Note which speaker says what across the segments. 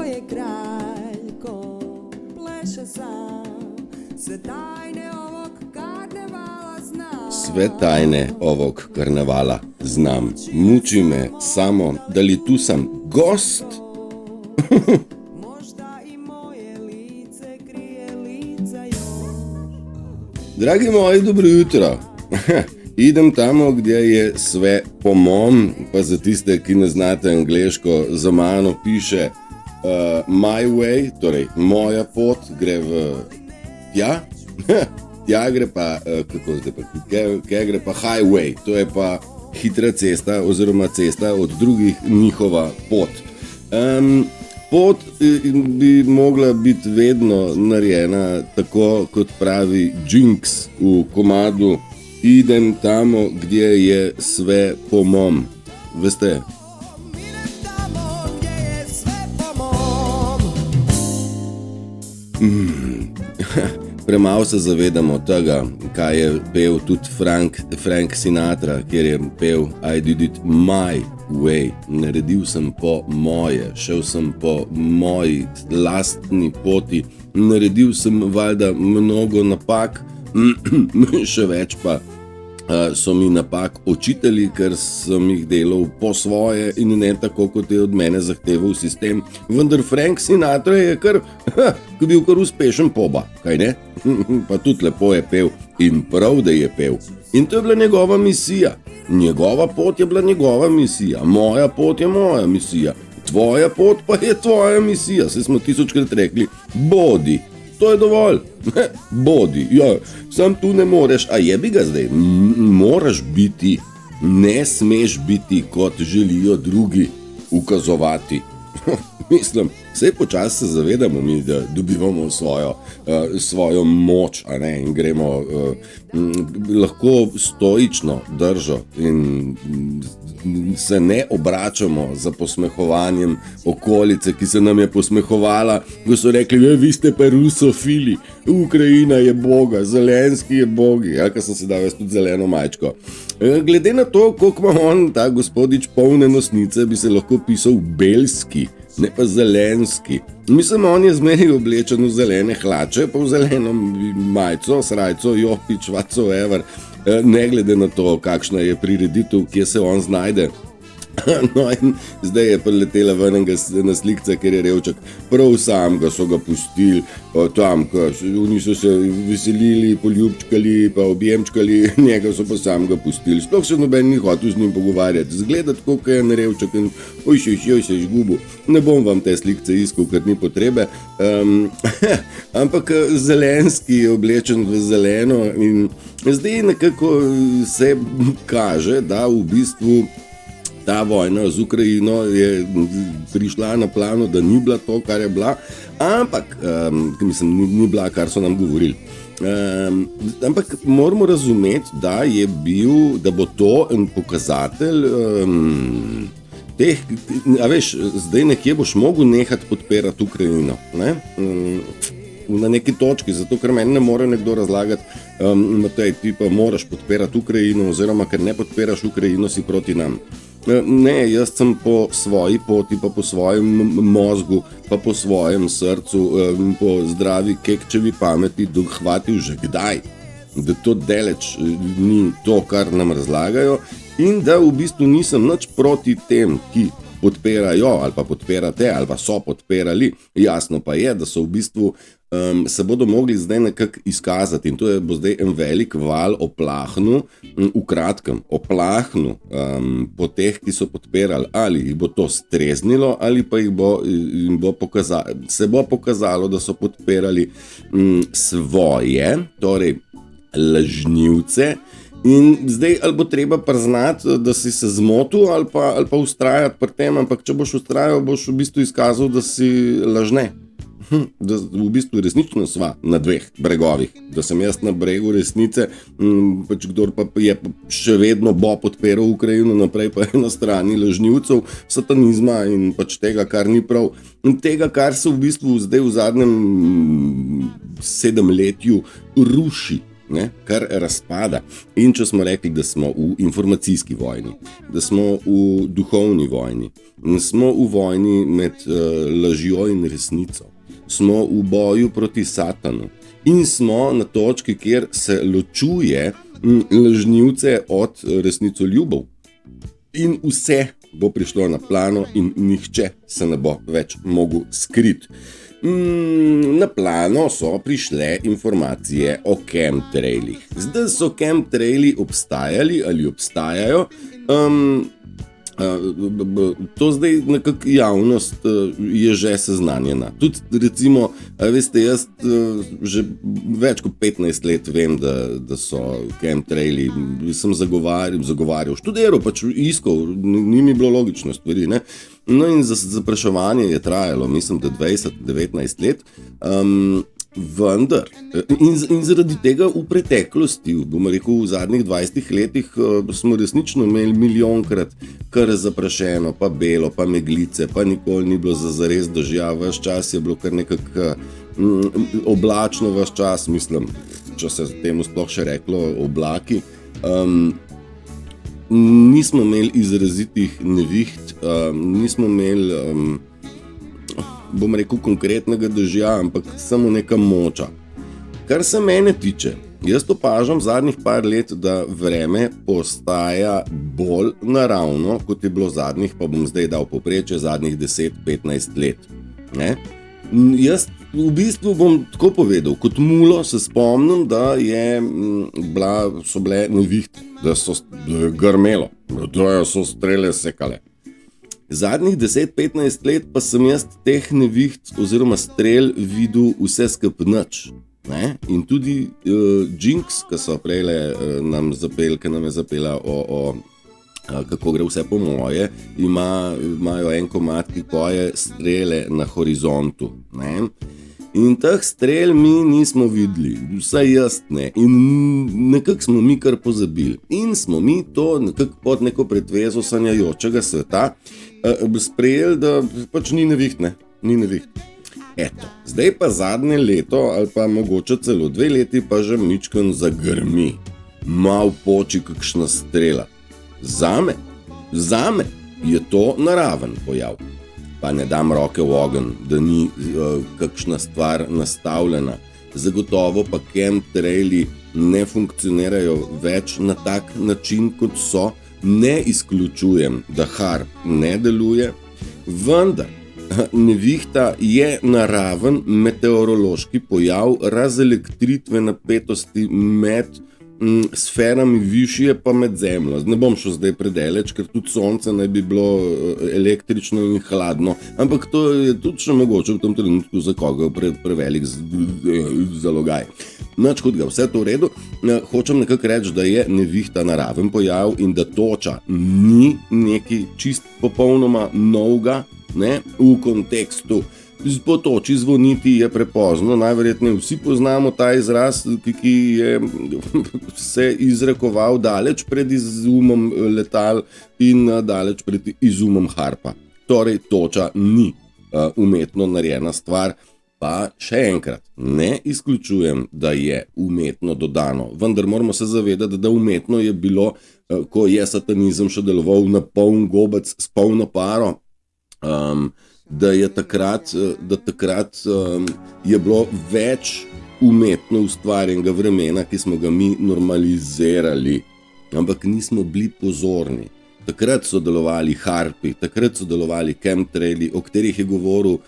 Speaker 1: je kralj, ko pleše sam. Sve tajne ovog karnevala znam.
Speaker 2: Sve tajne ovog karnevala znam. Muči me samo, da li tu sam gost?
Speaker 1: Možda i moje lice krije lica još.
Speaker 2: Dragi moji, dobro jutro. Idem tamo, gdje je sve po mom, pa za tiste, ki ne znate angleško, za mano piše my way, torej moja pot gre v tja, tja gre pa, kako zdaj pa, kje gre pa highway, to je pa hitra cesta oziroma cesta od drugih njihova pot. Pot bi mogla biti vedno narejena tako, kot pravi Jinx v komadu Idem tamo, gdje je sve po mom. Veste?
Speaker 1: Idem tamo gdje je sve po mom.
Speaker 2: Premalo se zavedamo tega, kaj je pel tudi Frank Sinatra, kjer je pel I did it my way. Naredil sem po moje, šel sem po moji lastni poti, naredil sem valjda mnogo napak, še več pa so mi napak očitali, ker sem jih delal po svoje in ne tako, kot je od mene zahteval sistem. Vendar Frank Sinatra je bil kar uspešen poba, kaj ne? Pa tudi lepo je pel in prav, da je pel. In to je bila njegova misija. Njegova pot je bila njegova misija, moja pot je moja misija, tvoja pot pa je tvoja misija. Saj smo 1000krat rekli, bodi. To je dovolj, bodi, ja, sam tu ne moreš, a jebi ga zdaj, moraš biti, ne smeš biti, kot želijo drugi ukazovati. Mislim, vse počasi se zavedamo mi, da dobivamo svojo moč, a ne, in gremo lahko stoično držo in se ne obračamo za posmehovanjem okolice, ki se nam je posmehovala, ko so rekli, vi ste pa rusofili, Ukrajina je boga, Zelenski je bogi, ja, ker sem si dal tudi zeleno majčko. Glede na to, koliko ima on, ta gospodič, polne nosnice, bi se lahko pisal Belski, ne pa Zelenski. Mislim, on je zmeraj oblečen v zelene hlače, pa v zeleno majco, srajco, jopič, whatsoever, ne glede na to, kakšna je prireditev, kje se on znajde. No in zdaj je priletela ven na slikce, ker je revčak, prav sam ga so ga pustili tam, oni so se veselili, poljubčkali, pa objemčkali, njega so pa sam ga pustili. Sploh se noben ni hotel z njim pogovarjati, zgleda tako, kot je en revčak in oj se izgubil. Ne bom vam te slikce iskal, ker ni potrebe. Ampak Zelenski je oblečen v zeleno in zdaj nekako se kaže, da v bistvu ta vojna z Ukrajino je prišla na plano, da ni bila to, kar je bila, ampak, mislim, ni bila, kar so nam govorili. Ampak moramo razumeti, da bo to en pokazatelj teh, a veš, zdaj nekje boš mogel nehati podpirati Ukrajino, ne? Na neki točki, zato ker meni ne more nekdo razlagati, Matej, ti pa moraš podpirati Ukrajino, oziroma ker ne podpiraš Ukrajino, si proti nam. Ne, jaz sem po svoji poti, pa po svojem mozgu, pa po svojem srcu, po zdravi kekčevi pameti dohvatil že kdaj, da to daleč ni to, kar nam razlagajo in da v bistvu nisem nič proti tem, ki podpirajo ali pa podpirate ali pa so podpirali. Jasno pa je, da so v bistvu se bodo mogli zdaj nekako izkazati in to bo zdaj en velik val oplahnu, v kratkem oplahnu po teh, ki so podpirali, ali jih bo to streznilo ali pa se bo pokazalo, da so podpirali svoje, torej lažnivce. In zdaj ali bo treba priznati, da si se zmotil ali pa ustrajati pri tem, ampak če boš ustrajal, boš v bistvu izkazal, da si lažne. Da v bistvu resnično sva na dveh bregovih, da sem jaz na bregu resnice, pač kdor pa je še vedno bo podpiral Ukrajino, naprej pa je na strani lažnivcev, satanizma in pač tega, kar ni prav. In tega, kar se v bistvu zdaj v zadnjem 7 letju ruši. ne, kar razpada. In če smo rekli, da smo v informacijski vojni, da smo v duhovni vojni, smo v vojni med lažjo in resnico, smo v boju proti Satanu in smo na točki, kjer se ločuje lažnivce od resnicoljubov. In vse bo prišlo na plano in nihče se ne bo več mogel skriti. Na plano so prišle informacije o chemtrailih. Zdaj so chemtraili obstajali ali obstajajo. To zdaj nekako javnost je že seznanjena. Tudi recimo, veste, jaz že več kot 15 let vem, da so chemtraili, sem zagovarjal, študiral, pač iskal, ni mi bilo logično stvari, ne. No in zapraševanje je trajalo, mislim, da 20-19 let, vendar, in zaradi tega v preteklosti, bomo rekel, v zadnjih 20 letih smo resnično imeli milijonkrat kar zaprašeno, pa belo, pa meglice, pa nikoli ni bilo zares dežja, ves čas je bilo kar nekako oblačno, ves čas, mislim, če se temu sploh še reklo oblaki. Nismo imeli izrazitih neviht, nismo imeli, bom rekel, konkretnega dežja, ampak samo neka moča. Kar se mene tiče, jaz opažam zadnjih par let, da vreme postaja bolj naravno, kot je bilo zadnjih, pa bom zdaj dal povprečje, zadnjih 10-15 let. Ne? Jaz v bistvu bom tako povedal, kot mulo se spomnim, da so bile nevihte, da so grmelo, da so strele sekale. Zadnjih 10-15 let pa sem jaz teh neviht oziroma strel videl vse skup nič. Ne? In tudi Jinx, ki so prejle nam je zapela o kako gre vse po moje, imajo en komad, ki poje strele na horizontu. Ne? In teh strel mi nismo videli, vsaj jaz ne. In nekako smo mi kar pozabili. In smo mi to nekako pod neko pretvezo sanjajočega sveta sprejeli, da pač ni neviht, ne. Ni neviht. Eto, zdaj pa zadnje leto ali pa mogoče celo 2 leti pa že mičken zagrmi. Mal poči kakšna strela. Zame je to naraven pojav. Pa ne dam roke v ogenj, da ni kakšna stvar nastavljena. Zagotovo pa chemtraili ne funkcionirajo več na tak način, kot so. Ne izključujem, da HAARP ne deluje, vendar nevihta je naraven meteorološki pojav razelektritvene napetosti med sferami višje pa med zemljo. Ne bom šel zdaj predaleč, ker tudi sonce naj bi bilo električno in hladno, ampak to je tudi še mogoče v tem trenutku za koga prevelik zalogaj. Nič hudega, vse to v redu. Hočem nekako reči, da je nevihta naraven pojav in da toča ni nekaj čist popolnoma novega, ne, v kontekstu. Po toči zvoniti je prepozno, najverjetneje vsi poznamo ta izraz, ki je se izrekoval daleč pred izumom letal in daleč pred izumom harpa. Torej, toča ni umetno narejena stvar, pa še enkrat, ne izključujem, da je umetno dodano, vendar moramo se zavedati, da umetno je bilo, ko je satanizem še deloval na poln gobec s polno paro, da takrat je bilo več umetno ustvarjenega vremena, ki smo ga mi normalizirali, ampak nismo bili pozorni. Takrat so delovali harpi, takrat so delovali chemtraili, o katerih je govoril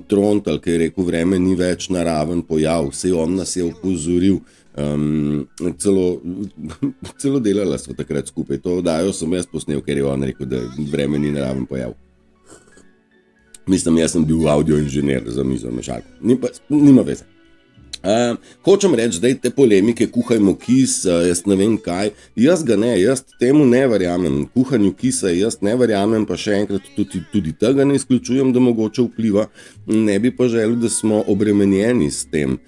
Speaker 2: Trontelj, ki je rekel, vreme ni več naraven pojav, saj on nas je opozoril, celo delala smo takrat skupaj, to oddajo sem jaz posnel, ker je on rekel, da vreme ni naraven pojav. Mislim, jaz sem bil audio inženir za mizo mešalko. Nima veze. Hočem reči, zdaj te polemike, kuhajmo kis, jaz ne vem kaj, jaz temu ne verjamem, kuhanju kisa jaz ne verjamem, pa še enkrat tudi tega ne izključujem, da mogoče vpliva, ne bi pa želel, da smo obremenjeni s tem,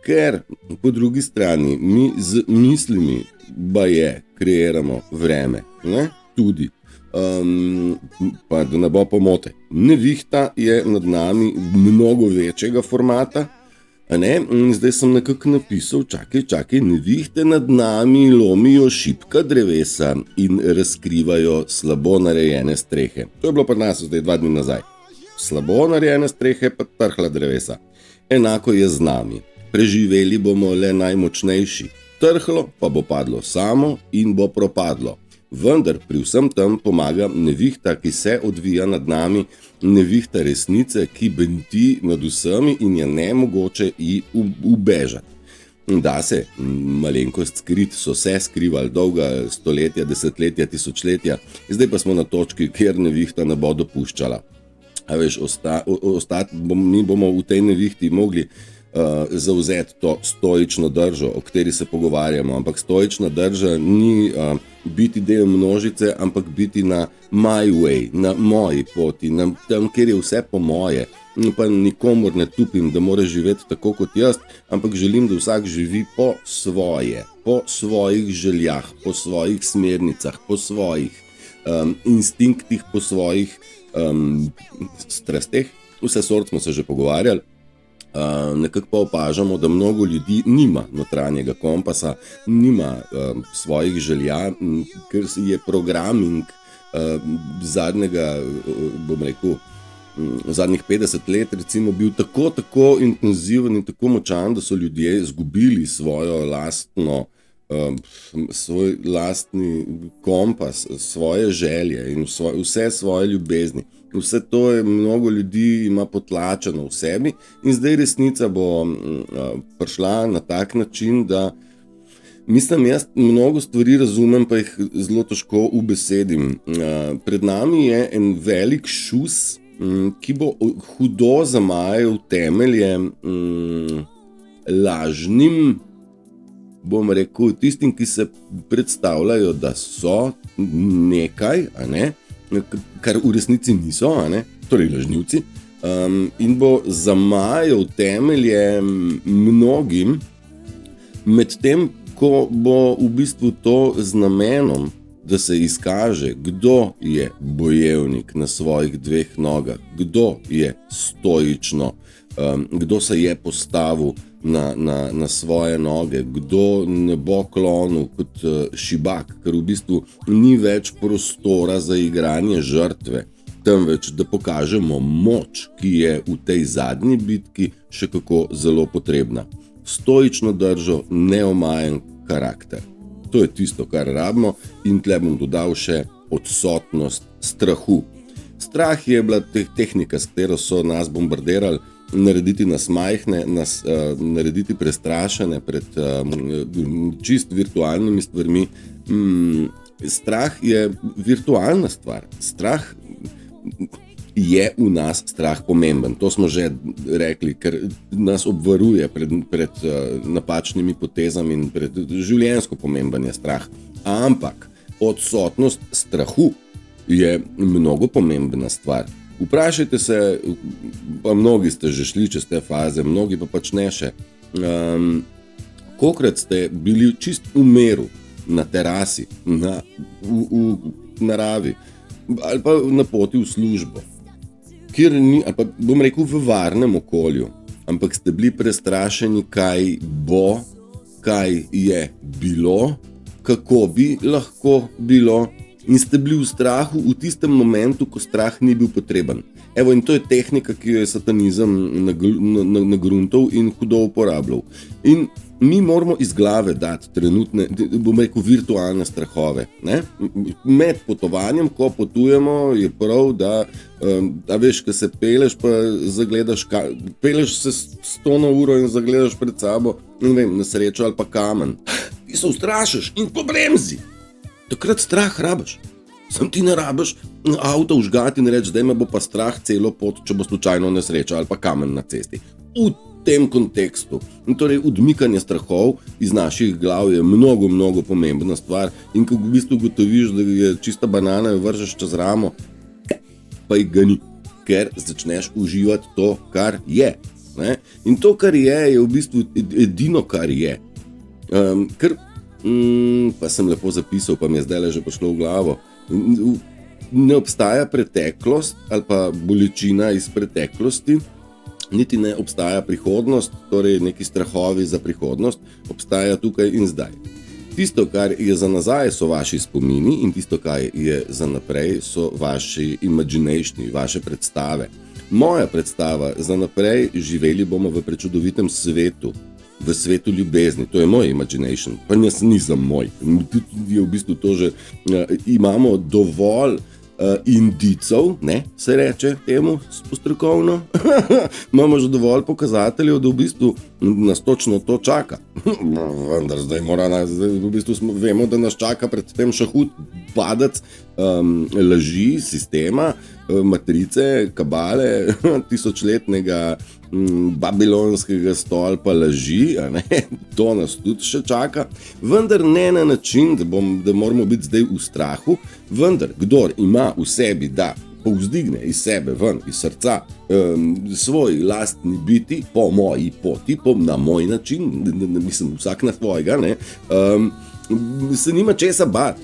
Speaker 2: ker po drugi strani mi z mislimi baje kreiramo vreme, ne, tudi. Pa da ne bo pomote. Nevihta je nad nami mnogo večjega formata, A ne? In zdaj sem nekako napisal, čakaj, nevihte nad nami lomijo šibka drevesa in razkrivajo slabo narejene strehe. To je bilo pri nas zdaj 2 dni nazaj. Slabo narejene strehe pa trhla drevesa. Enako je z nami. Preživeli bomo le najmočnejši. Trhlo pa bo padlo samo in bo propadlo. Vendar pri vsem tem pomaga nevihta, ki se odvija nad nami, nevihta resnice, ki benti nad vsemi in je nemogoče ji ubežati. Da se malenkost skriti, so se skrivali dolga stoletja, desetletja, tisočletja, zdaj pa smo na točki, kjer nevihta ne bo dopuščala. A veš, mi bomo v tej nevihti mogli zauzeti to stoično držo, o kateri se pogovarjamo, ampak stoična drža ni biti del množice, ampak biti na my way, na moji poti, na tam, kjer je vse po moje. Pa nikomor ne tupim, da mora živeti tako kot jaz, ampak želim, da vsak živi po svoje, po svojih željah, po svojih smernicah, po svojih instinktih, po svojih strasteh. Vse sort smo se že pogovarjali. Nekako pa opažamo, da mnogo ljudi nima notranjega kompasa, nima svojih želja, ker je programing zadnjih 50 let recimo bil tako intenziven in tako močan, da so ljudje izgubili svoj lastni kompas, svoje želje in vse svoje ljubezni. Vse to je mnogo ljudi ima potlačeno v sebi in zdaj resnica bo prišla na tak način, da mislim, jaz mnogo stvari razumem, pa jih zelo težko ubesedim. Pred nami je en velik šus, ki bo hudo zamajal temelje lažnim, bom rekel, tistim, ki se predstavljajo, da so nekaj, a ne? Kar v resnici niso, a ne? Torej lažnivci, in bo zamajal temelje mnogim, medtem ko bo v bistvu to z namenom, da se izkaže, kdo je bojevnik na svojih 2 nogah, kdo je stoično, kdo se je postavil na svoje noge, kdo ne bo klonil kot šibak, ker v bistvu ni več prostora za igranje žrtve, temveč da pokažemo moč, ki je v tej zadnji bitki še kako zelo potrebna. Stoično držo, neomajen karakter. To je tisto, kar rabimo, in tle bom dodal še odsotnost strahu. Strah je bila tehnika, s katero so nas bombardirali, narediti nas majhne, narediti prestrašene pred čist virtualnimi stvarmi. Strah je virtualna stvar. Strah je v nas strah pomemben. To smo že rekli, ker nas obvaruje pred napačnimi potezami in pred življenjsko pomemben je strah. Ampak odsotnost strahu je mnogo pomembna stvar. Vprašajte se, pa mnogi ste že šli čez te faze, mnogi pa pač ne še. Kolikrat ste bili čist v miru, na terasi, v naravi, ali pa na poti v službo, kjer ni, ali pa bom rekel v varnem okolju, ampak ste bili prestrašeni, kaj bo, kaj je bilo, kako bi lahko bilo, in ste bili v strahu v tistem momentu, ko strah ni bil potreben. Evo, in to je tehnika, ki jo je satanizem nagruntal in hudo uporabljal. In mi moramo iz glave dati trenutne, bom rekel, virtualne strahove. Ne? Med potovanjem, ko potujemo, je prav, da veš, ko se peleš, pa zagledaš, peleš se 100 na uro in zagledaš pred sabo, ne vem, nesrečo ali pa kamen. Ti se ustrašiš in pobremzi. Takrat strah rabiš. Sam ti ne rabiš avto vžgati in reči, zdaj me bo pa strah celo pot, če bo slučajno nesreča ali pa kamen na cesti. V tem kontekstu. In torej odmikanje strahov iz naših glav je mnogo pomembna stvar in ko v bistvu gotoviš, da je čista banana, jo vržeš čez ramo, pa jih ga ni, ker začneš uživati to, kar je. Ne? In to, kar je v bistvu edino, kar je. Pa sem lepo zapisal, pa mi je zdaj že prišlo v glavo. Ne obstaja preteklost ali pa bolečina iz preteklosti, niti ne obstaja prihodnost, torej neki strahovi za prihodnost, obstaja tukaj in zdaj. Tisto, kar je za nazaj, so vaši spomini in tisto, kar je za naprej, so vaši imaginationi, vaše predstave. Moja predstava za naprej, živeli bomo v prečudovitem svetu, v svetu ljubezni, to je moj imagination, pa jaz nisem moj. Je v bistvu to že, imamo dovolj indicov, ne, se reče temu strokovno, imamo že dovolj pokazateljev, da v bistvu nas točno to čaka. Vendar zdaj v bistvu vemo, da nas čaka predtem še hud padec laži sistema, matrice, kabale, tisočletnega babilonskega stolpa laži, a ne? To nas tudi še čaka, vendar ne na način, da moramo biti zdaj v strahu, vendar kdor ima v sebi, da povzdigne iz sebe ven, iz srca, svoj lastni biti po moji poti, na moj način, mislim vsak na svojega, ne, se nima česa bati.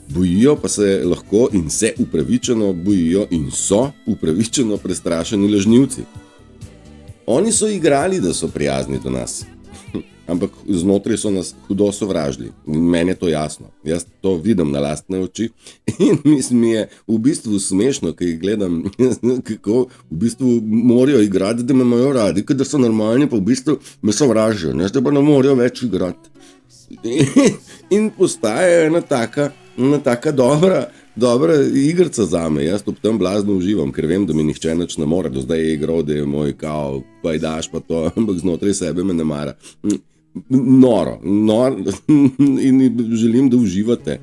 Speaker 2: Bojijo pa se lahko in se upravičeno bojijo in so upravičeno prestrašeni lažnivci. Oni so igrali, da so prijazni do nas, ampak znotraj so nas hudo sovražili. Meni je to jasno. Jaz to vidim na lastne oči in mi je v bistvu smešno, ko jih gledam, kako v bistvu morajo igrati, da me imajo radi, da so normalni, pa v bistvu me sovražijo, ne, da pa ne morajo več igrati. In postaje ena taka dobra igrica zame. Jaz ob tem blazno uživam, ker vem, da mi nihče nič ne more. Do zdaj je igral, da je moj kao, pajdaš pa to, ampak znotraj sebe me ne mara. Noro in želim, da uživate.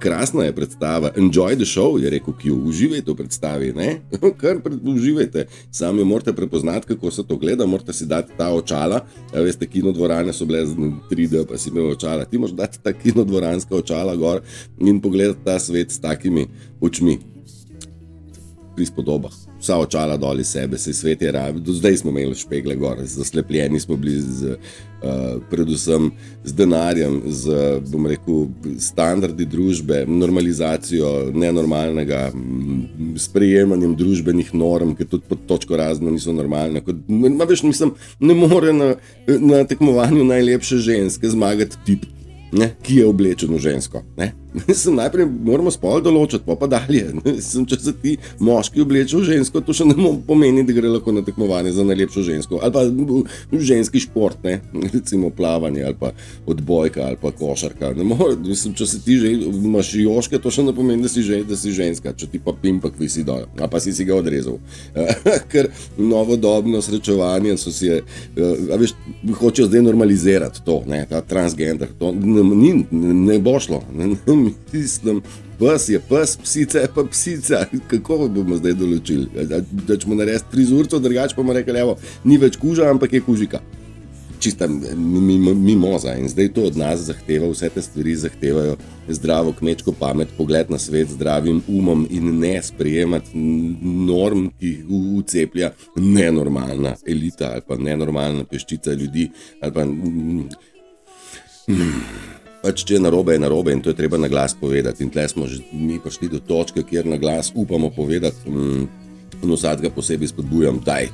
Speaker 2: Krasna je predstava. Enjoy the show, je rekel Q. Uživajte v predstavi, ne? Kar uživajte. Sami morate prepoznati, kako se to gleda, morate si dati ta očala. Veste, kinodvorane so bile 3D, pa si imel očala. Ti moraš dati ta kinodvoranska očala gor in pogledati ta svet s takimi očmi. Pri spodobah. Vsa očala dol iz sebe, se svet je rabi. Do zdaj smo imeli špegle gor, zaslepljeni smo bili predvsem z denarjem, bom rekel, standardi družbe, normalizacijo nenormalnega, sprejemanjem družbenih norm, ki tudi pod točko razno niso normalne. Ne more na tekmovanju najlepše ženske zmagati tip, ne, ki je oblečen v žensko. Ne? Najprej moramo spol določiti, pa dalje. Če se ti moški obleče v žensko, to še ne pomeni, da gre lahko na tekmovanje za najlepšo žensko. Ali pa ženski šport, ne? Recimo plavanje, ali pa odbojka, ali pa košarka. Če se ti imaš joške, to še ne pomeni, da si ženska. Če ti pa pimpak visi dol, ali pa si ga odrezal. Ker novodobno srečevanje so si hočejo zdaj normalizirati to, ne? Ta transgender. To ne bo šlo. Mislim, pes je pes, psica je pa psica. Kako bomo zdaj določili? Da ćemo narediti frizurco, drugače pa bomo rekli, evo, ni več kuža, ampak je kužika. Čista mimoza in zdaj to od nas zahteva, vse te stvari zahtevajo zdravo kmečko pamet, pogled na svet zdravim umom in ne sprejemati norm, ki jih uceplja nenormalna elita ali pa nenormalna peščica ljudi ali pa pač če je narobe in to je treba na glas povedati. In tle smo že mi prišli do točke, kjer na glas upamo povedati in vsakega posebej spodbujam, daj,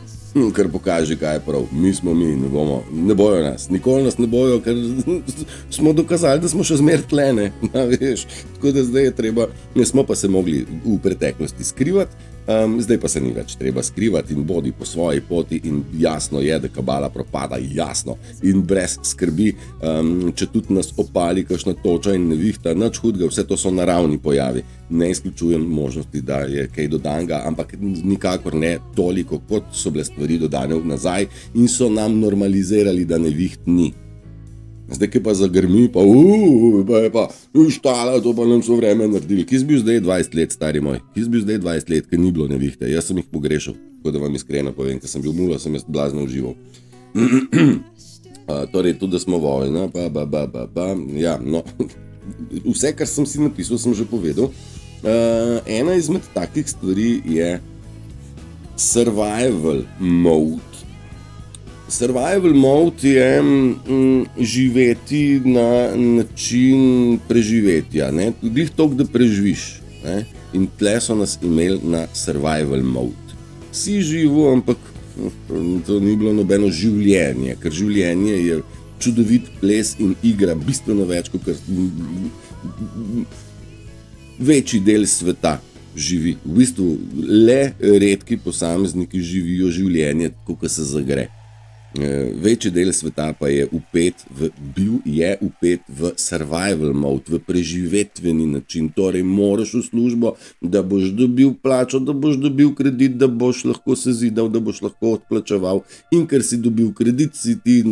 Speaker 2: kar pokaže, kaj je prav. Mi smo mi, ne bojo nas, nikoli nas ne bojo, ker smo dokazali, da smo še zmer tlene, veš. Tako da zdaj je treba, ne smo pa se mogli v preteklosti skrivati, zdaj pa se ni več treba skrivati in bodi po svoji poti in jasno je, da kabala propada, jasno in brez skrbi, če tudi nas opali kakšna toča in nevihta, nič hudega, vse to so naravni pojavi. Ne izključujem možnosti, da je kaj dodanga, ampak nikakor ne toliko, kot so bile stvari dodane nazaj in so nam normalizirali, da neviht ni. Zdaj, ki pa zagrmi, pa je pa štala, to pa nam so vreme naredili. Kje si bil zdaj 20 let, stari moj? Kje si bil zdaj 20 let, ker ni bilo nevihte? Jaz sem jih pogrešal, tako da vam iskreno povem, ker sem bil mula, sem jaz blazno užival. Torej, tudi da smo vojna, ja, no, vse, kar sem si napisal, sem že povedal. Ena izmed takih stvari je survival mode. Survival mode je živeti na način preživetja, ne? Glih toliko, da preživiš, ne? In tle so nas imeli na survival mode. Si živo, ampak To ni bilo nobeno življenje, ker življenje je čudovit ples in igra bistveno več, kot večji del sveta živi. V bistvu le redki posamezniki živijo življenje, kot se zagre. Večji del sveta pa je bil upet v survival mode, v preživetveni način. Torej, moraš v službo, da boš dobil plačo, da boš dobil kredit, da boš lahko se zidal, da boš lahko odplačeval. In ker si dobil kredit, si ti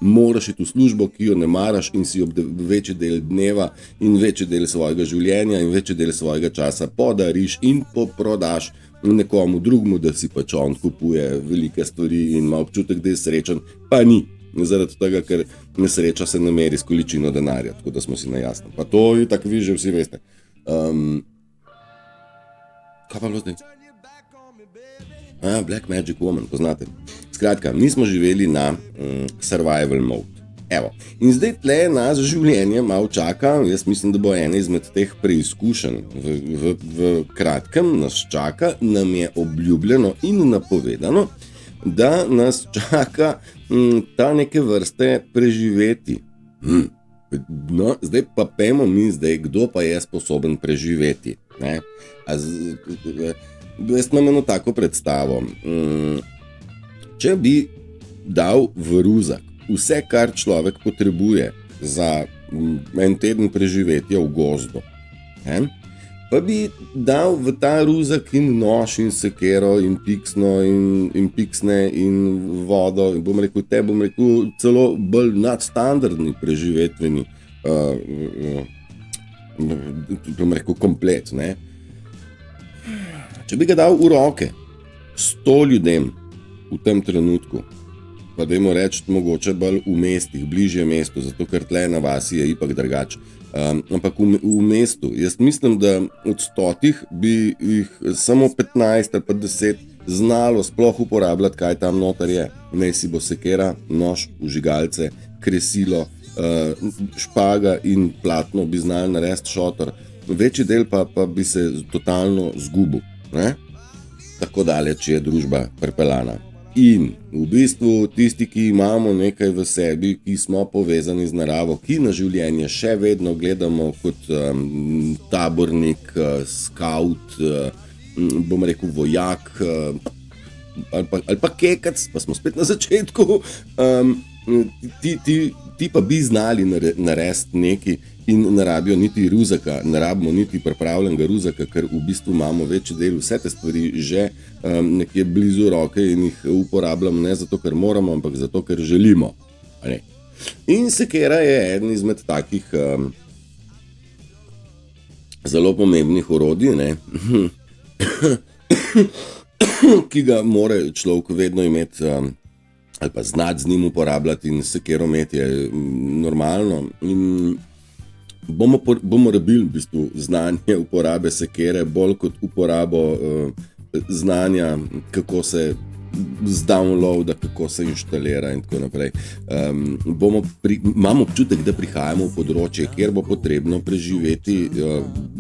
Speaker 2: moraš iti v službo, ki jo ne maraš in si večji del dneva in večji del svojega življenja in večji del svojega časa podariš in poprodaš nekomu drugmu, da si pač on kupuje velike stvari in ima občutek, da je srečen, pa ni. Zaradi tega, ker nesreča se ne meri s količino denarja, tako da smo si na jasnem. Pa to je tako, vi že vsi veste. Kaj pa bilo zdaj? Black Magic Woman, poznate. Skratka, mi smo živeli na survival mode. Evo. In zdaj tle nas življenje malo čaka, jaz mislim, da bo ena izmed teh preizkušenj v kratkem nas čaka, nam je obljubljeno in napovedano, da nas čaka ta neke vrste preživeti. No, zdaj pa pojmo mi kdo pa je sposoben preživeti. Ne? Jaz imam eno tako predstavo. Če bi dal v ruzak vse, kar človek potrebuje za en teden preživetja v gozdu, pa bi dal v ta ruzak in nož in sekero in piksno in piksne in vodo in bom rekel celo bolj nadstandardni preživetveni komplet. Ne? Če bi ga dal v roke 100 ljudem v tem trenutku, pa dajmo reči mogoče bolj v mestih, bližje mestu, zato ker tle na vasi je ipak drugače. Ampak v mestu, jaz mislim, da od 100 bi jih samo 15 ali pa 10 znalo sploh uporabljati, kaj tam noter je. Naj si bo sekera, nož, vžigalce, kresilo, špaga in platno bi znali narediti šotor. Večji del pa bi se totalno zgubil. Ne? Tako daleč je družba pripeljana. In v bistvu tisti, ki imamo nekaj v sebi, ki smo povezani z naravo, ki na življenje še vedno gledamo kot tabornik, skaut, bom rekel vojak ali pa kekac, pa smo spet na začetku, ti pa bi znali narediti nekaj in ne rabijo niti ruzaka, ne rabimo niti pripravljenega ruzaka, ker v bistvu imamo večji del vse te stvari že nekje blizu roke in jih uporabljamo ne zato, ker moramo, ampak zato, ker želimo. In sekera je eden izmed takih zelo pomembnih orodij, ne? ki ga mora človek vedno imeti ali pa znati z njim uporabljati in sekero imeti je normalno. In bomo rabili v bistvu znanje uporabe sekere bolj kot uporabo znanja, kako se zdownloada, kako se inštalira in tako naprej. Imam občutek, da prihajamo v področje, kjer bo potrebno preživeti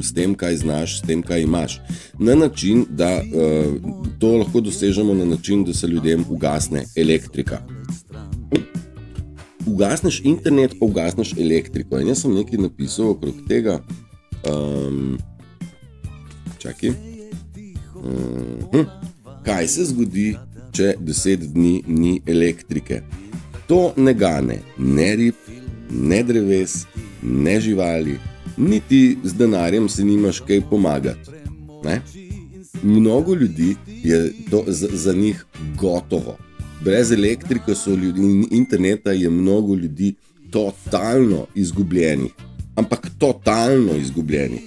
Speaker 2: s tem, kaj znaš, s tem, kaj imaš. Na način, da to lahko dosežemo na način, da se ljudem ugasne elektrika. Ugasneš internet, pa ugasneš elektriko. In jaz sem nekaj napisal okrog tega. Čakaj. Kaj se zgodi, če 10 dni ni elektrike? To ne gane ne rib, ne dreves, ne živali, niti z denarjem si nimaš kaj pomagati. Ne? Mnogo ljudi je to za njih gotovo. Brez elektrike in interneta je mnogo ljudi totalno izgubljenih. Ampak totalno izgubljenih.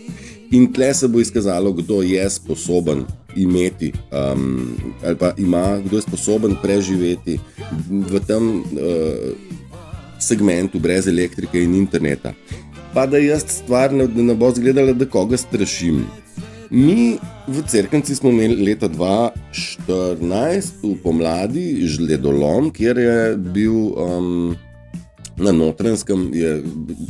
Speaker 2: In tle se bo izkazalo, kdo je sposoben imeti ali pa kdo je sposoben preživeti v tem segmentu brez elektrike in interneta. Pa da jaz stvar ne bo izgledala, da koga strašim. Mi v Cerknici smo imeli leta 2014 v pomladi žledolom, kjer je bil na Notranjskem je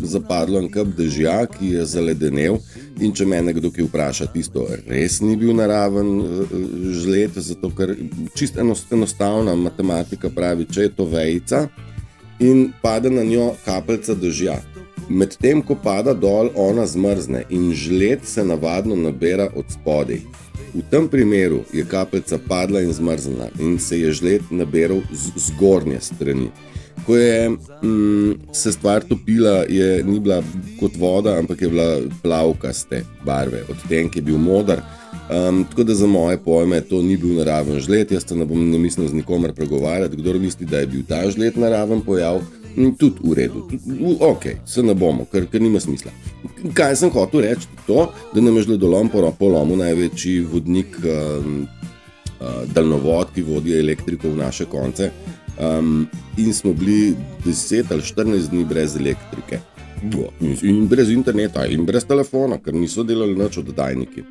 Speaker 2: zapadlo en kup dežja, ki je zaledenel In če me nekdo ki vpraša, tisto res ni bil naraven žled, zato ker čisto enostavna matematika pravi, če je to vejica in pade na njo kapljica dežja. Medtem, ko pada dol, ona zmrzne in žled se navadno nabera od spodaj. V tem primeru je kapljica padla in zmrznila in se je žled naberal z zgornje strani. Ko je se stvar topila, ni bila kot voda, ampak je bila plavkaste barve. Odtenek je bil moder, tako da za moje pojme to ni bil naraven žled. Jaz ne bom namislil z nikomer pregovarjati, kdor misli, da je bil ta žled naraven pojav, tudi v redu. Ok, se ne bomo, ker nima smisla. Kaj sem hotel reči? To, da nam je žledolom polomil največji vodnik, daljnovod, ki vodi elektriko v naše konce. In smo bili 10 ali 14 dni brez elektrike. In brez interneta, in brez telefona, ker niso delali nič oddajniki.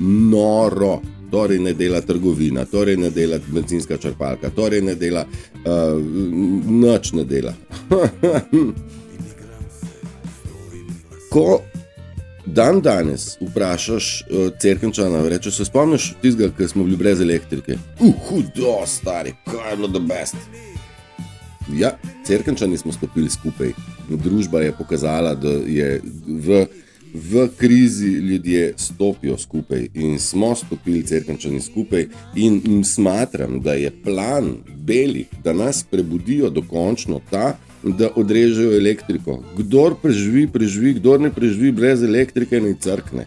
Speaker 2: Noro! Torej ne dela trgovina, torej ne dela bencinska črpalka, torej ne dela, nič ne dela. Ko danes vprašaš Cerkničana, reče, se spomniš tistega, ki smo bili brez elektrike? Hudo, stari, kaj je bilo the best? Ja, Cerkničani smo stopili skupaj. Družba je pokazala, da je v krizi ljudje stopijo skupaj in smo stopili Cerkničani skupaj in smatram, da je plan belih, da nas prebudijo dokončno ta, da odrežejo elektriko. Kdor preživi, kdor ne preživi brez elektrike, ne crkne.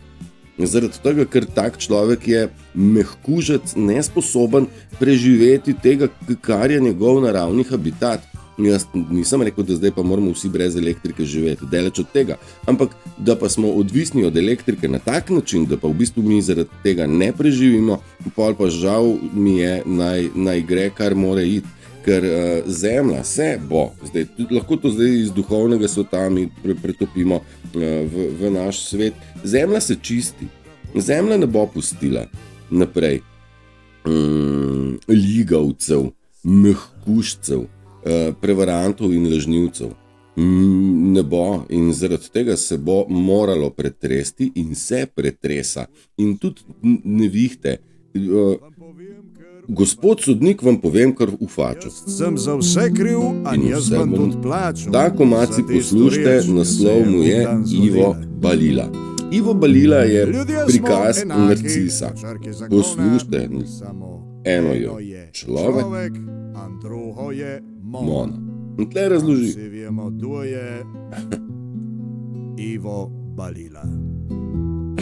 Speaker 2: Zaradi tega, ker tak človek je mehkužec, nesposoben preživeti tega, kar je njegov naravni habitat. Jaz nisem rekel, da zdaj pa moramo vsi brez elektrike živeti, daleč od tega. Ampak, da pa smo odvisni od elektrike na tak način, da pa v bistvu mi zaradi tega ne preživimo, pol pa žal mi je naj gre, kar mora iti. Ker zemlja se bo, zdaj, lahko to zdaj iz duhovnega sveta mi pretopimo v naš svet, zemlja se čisti. Zemlja ne bo pustila naprej ligavcev, mehkužcev, prevarantov in lažnivcev. Ne bo in zaradi tega se bo moralo pretresti in se pretresa. In tudi nevihte. Gospod sodnik, vam povem kar v fačo.
Speaker 3: Sem za vse kriv, a jaz bom tudi plačal.
Speaker 2: Ta komaci poslušajte, naslov mu je Ivo Balila. Ivo Balila je prikaz narcisa. Poslušajte, eno je človek,
Speaker 3: drugo je
Speaker 2: Mona. In tle razloži.
Speaker 3: Vsi vemo, to je Ivo Balila.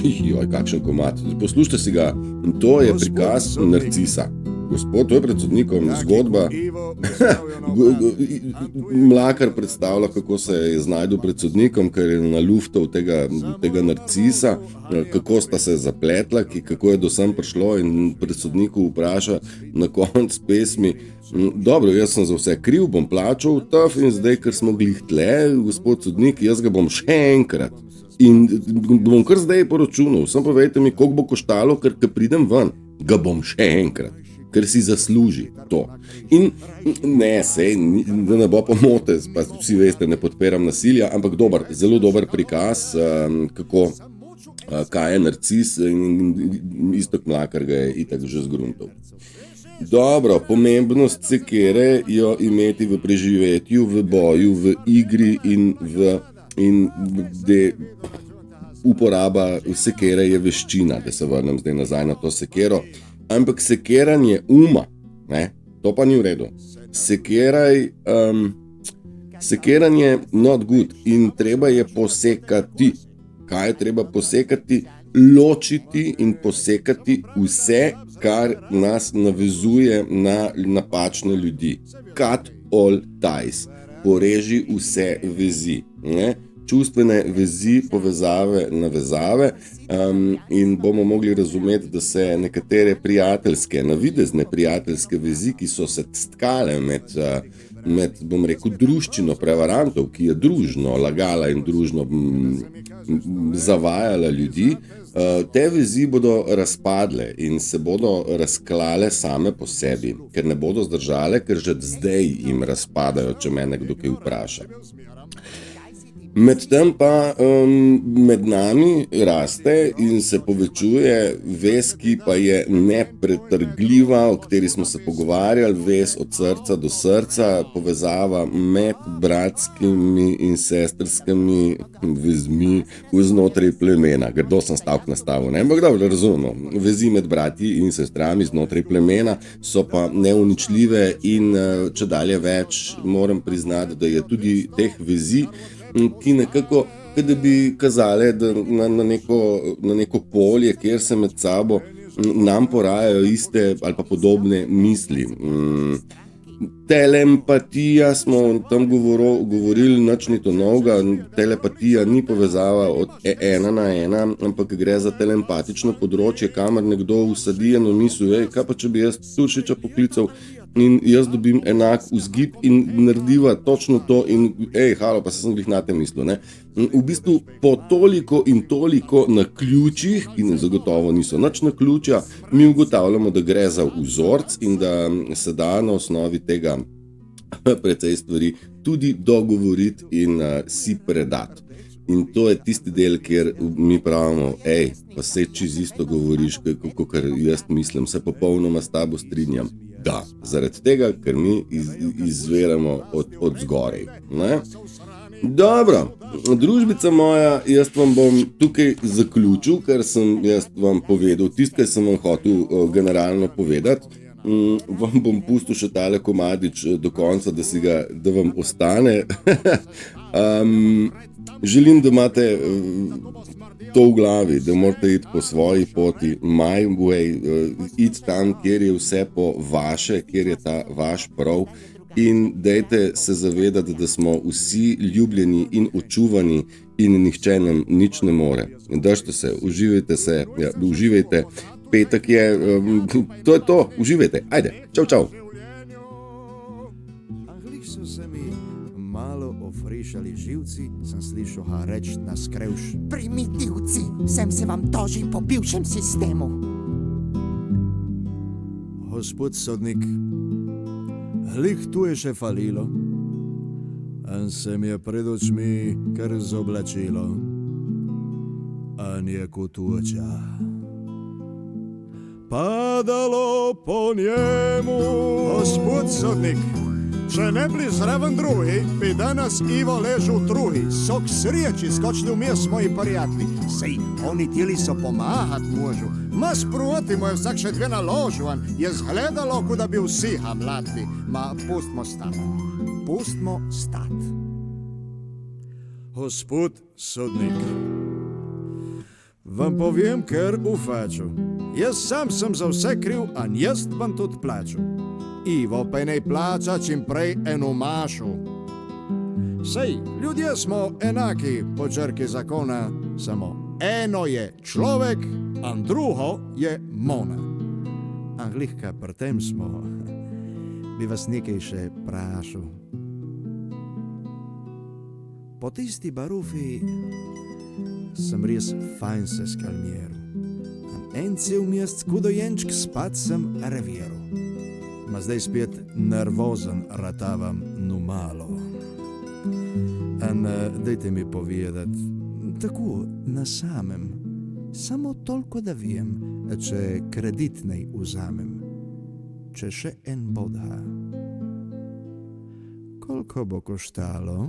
Speaker 2: Joj, kakšen komat. Poslušajte si ga. In to je prikaz narcisa. Gospod, to je pred sodnikom zgodba. Mlakar predstavlja, kako se je znajdel pred sodnikom, ker je naluftal tega narcisa, kako sta se zapletla, kako je do sem prišlo in pred sodniku vpraša na konc pesmi, dobro, jaz sem za vse kriv, bom plačal taf in zdaj, ker smo glih tle, gospod sodnik, jaz ga bom še enkrat. In bom kar zdaj poročunal, samo povejte mi, koliko bo koštalo, ker pridem ven, ga bom še enkrat. Ker si zasluži to. In ne, da ne bo pomote, pa vsi veste, ne podpiram nasilja, ampak zelo dober prikaz, kaj je narcis in Iztok Mlakar ga je itak že zgruntal. Dobro, pomembnost sekere jo imeti v preživetju, v boju, v igri in uporaba sekere je veščina, da se vrnem zdaj nazaj na to sekero. Ampak sekeranje uma, ne, to pa ni v redu. Sekeranje not good in treba je posekati. Kaj je treba posekati? Ločiti in posekati vse, kar nas navezuje na napačne ljudi. Cut all ties. Poreži vse vezi, ne? Čustvene vezi, povezave, navezave in bomo mogli razumeti, da se nekatere prijateljske, navidezne prijateljske vezi, ki so se stkale med, bom rekel, druščino prevarantov, ki je družno lagala in družno zavajala ljudi, te vezi bodo razpadle in se bodo razklale same po sebi, ker ne bodo zdržale, ker že zdaj jim razpadajo, če me nekdo kaj vpraša. Medtem pa med nami raste in se povečuje vez, ki pa je nepretrgljiva, o kateri smo se pogovarjali, vez od srca do srca, povezava med bratskimi in sestrskimi vezmi znotraj plemena. Grdo sem stavek nastavil, ne? Ampak dobro, razumemo. Vezi med brati in sestrami znotraj plemena so pa neuničljive in čedalje več moram priznati, da je tudi teh vezi, ki nekako, da bi kazale da na neko polje, kjer se med sabo nam porajajo iste ali pa podobne misli. Telepatija smo tam govorili, nič ni to novega. Telepatija ni povezava od ena na ena, ampak gre za telepatično področje, kamor nekdo vsadi eno misel, kaj pa če bi jaz Turšiča poklical in jaz dobim enak vzgib in narediva točno to in halo, pa sem jih na tem mislil, ne. V bistvu po toliko in toliko naključjih, in zagotovo niso nič naključja, mi ugotavljamo, da gre za vzorc in da se da na osnovi tega precej stvari tudi dogovoriti in si predati. In to je tisti del, kjer mi pravimo, pa se čiz isto govoriš, kakor jaz mislim, se popolnoma s tabo strinjam. Da, zaradi tega, ker mi izviramo od zgorej. Ne? Dobro, družbica moja, jaz vam bom tukaj zaključil, ker sem jaz vam povedal tisto, kar sem vam hotel generalno povedati. Vam bom pustil še tale komadič do konca, da vam ostane. Želim, da imate to v glavi, da morate iti po svoji poti, my way, iti tam, kjer je vse po vaše, kjer je ta vaš prav in dajte se zavedati, da smo vsi ljubljeni in očuvani in nihče nam nič ne more. Držite se, uživajte, petek je, to je to, uživajte, ajde, čau.
Speaker 3: So se mi malo ofrišali živci, sem slišal reč na skrevš.
Speaker 4: Primitivci, sem se vam tožil po bivšem sistemu.
Speaker 3: Gospod sodnik, glih tu je še falilo, an se mi je pred očmi kar zoblačilo, an je kotuča padalo po njemu. Gospod sodnik, če ne bili zraven drugi, bi danes Ivo ležal drugi. Sok sriječi skočili vmes moji prijatelji. Sej, oni tili so pomahat možu. Ma sproti mu je vsak še dve naložuvan. Je zgledalo, kot da bi vsi hamlatli. Ma pustmo stat. Gospod sodnik, vam povem, ker ufaču. Jaz sam sem za vse kriv, an jaz vam tudi plaču. Ivo pa ne plača čim prej eno mašo. Sej, ljudje smo enaki po črki zakona, samo eno je človek, a drugo je mona. A glihka pri tem smo, bi vas nekaj še prašal. Po tisti barufi sem res fajn se skalmjeru. En cel mjesec kudojenčk spat sem reviru. Ma zdaj spet nervozen ratavam malo. Dajte mi povedati, tako na samem, samo toliko da vem, če kredit nej vzamem, če še en bodha. Koliko bo koštalo?